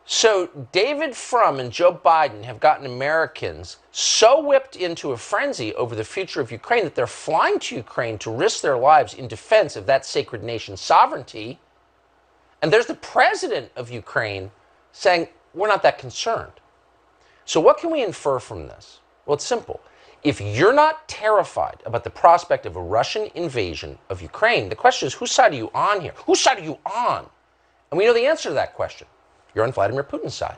So David Frum and Joe Biden have gotten Americans so whipped into a frenzy over the future of Ukraine that they're flying to Ukraine to risk their lives in defense of that sacred nation's sovereignty. And there's the president of Ukraine saying, we're not that concerned. So what can we infer from this? Well, it's simple. If you're not terrified about the prospect of a Russian invasion of Ukraine, the question is, whose side are you on here? Whose side are you on? And we know the answer to that question. You're on Vladimir Putin's side.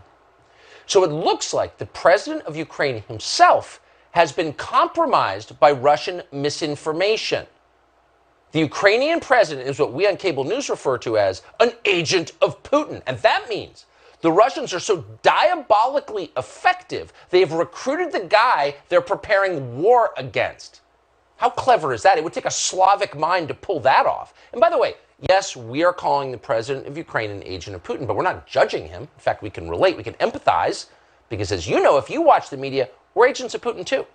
So it looks like the president of Ukraine himself has been compromised by Russian misinformation. The Ukrainian president is what we on cable news refer to as an agent of Putin. And that means the Russians are so diabolically effective, they have recruited the guy they're preparing war against. How clever is that? It would take a Slavic mind to pull that off. And by the way, yes, we are calling the president of Ukraine an agent of Putin, but we're not judging him. In fact, we can relate, we can empathize, because as you know, if you watch the media, we're agents of Putin too.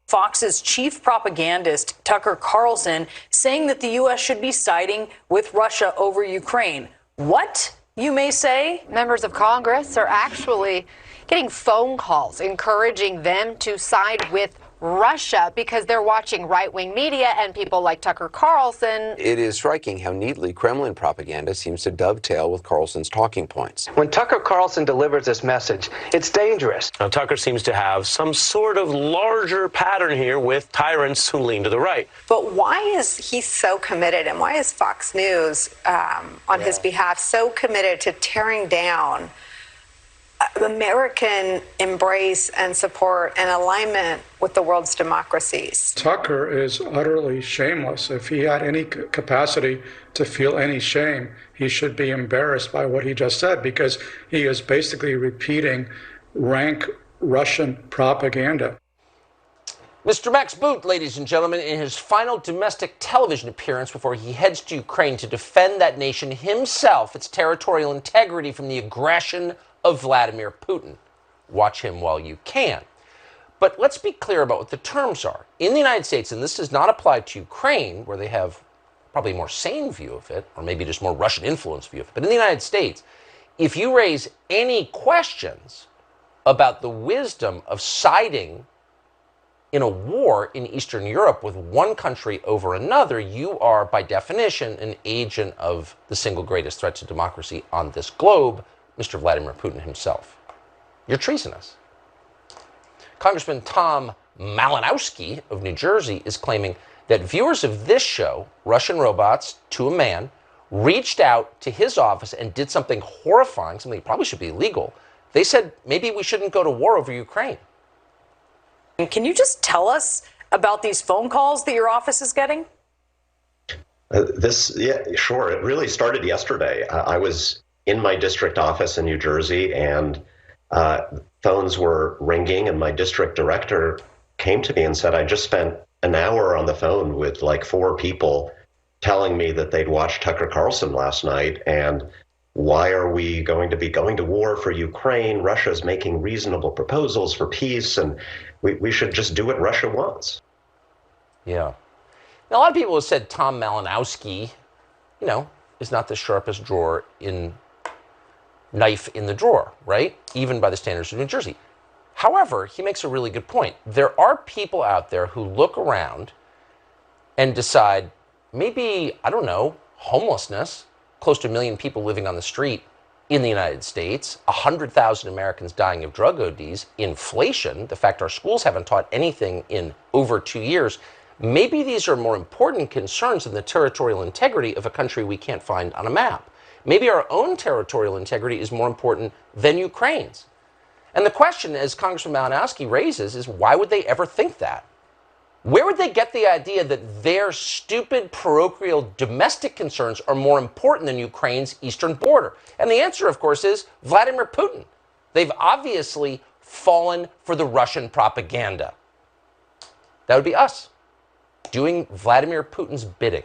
Fox's chief propagandist, Tucker Carlson, saying that the U.S. should be siding with Russia over Ukraine. What, you may say? Members of Congress are actually getting phone calls encouraging them to side with Russia because they're watching right-wing media and people like Tucker Carlson. It is striking how neatly Kremlin propaganda seems to dovetail with Carlson's talking points. When Tucker Carlson delivers this message, it's dangerous. Now, Tucker seems to have some sort of larger pattern here with tyrants who lean to the right. But why is he so committed, and why is Fox News, on his behalf, so committed to tearing down American embrace and support and alignment with the world's democracies? Tucker is utterly shameless. If he had any capacity to feel any shame, he should be embarrassed by what he just said, because he is basically repeating rank Russian propaganda. Mr. Max Boot, ladies and gentlemen, in his final domestic television appearance before he heads to Ukraine to defend that nation himself, its territorial integrity from the aggression of Vladimir Putin. Watch him while you can. But let's be clear about what the terms are. In the United States, and this does not apply to Ukraine, where they have probably a more sane view of it, or maybe just more Russian influence view of it, but in the United States, if you raise any questions about the wisdom of siding in a war in Eastern Europe with one country over another, you are, by definition, an agent of the single greatest threat to democracy on this globe, Mr. Vladimir Putin himself. You're treasonous. Congressman Tom Malinowski of New Jersey is claiming that viewers of this show, Russian Robots to a Man, reached out to his office and did something horrifying, something that probably should be illegal. They said maybe we shouldn't go to war over Ukraine. Can you just tell us about these phone calls that your office is getting? Yeah, sure. It really started yesterday. I was in my district office in New Jersey, and phones were ringing, and my district director came to me and said, I just spent an hour on the phone with like 4 people telling me that they'd watched Tucker Carlson last night, and why are we going to be going to war for Ukraine? Russia's making reasonable proposals for peace, and we should just do what Russia wants. Yeah. Now, a lot of people have said Tom Malinowski, is not the sharpest knife in the drawer, right? Even by the standards of New Jersey. However, he makes a really good point. There are people out there who look around and decide, maybe, I don't know, homelessness, close to 1 million people living on the street in the United States, 100,000 Americans dying of drug ODs, inflation, the fact our schools haven't taught anything in over 2 years. Maybe these are more important concerns than the territorial integrity of a country we can't find on a map. Maybe our own territorial integrity is more important than Ukraine's. And the question, as Congressman Malinowski raises, is why would they ever think that? Where would they get the idea that their stupid parochial domestic concerns are more important than Ukraine's eastern border? And the answer, of course, is Vladimir Putin. They've obviously fallen for the Russian propaganda. That would be us, doing Vladimir Putin's bidding.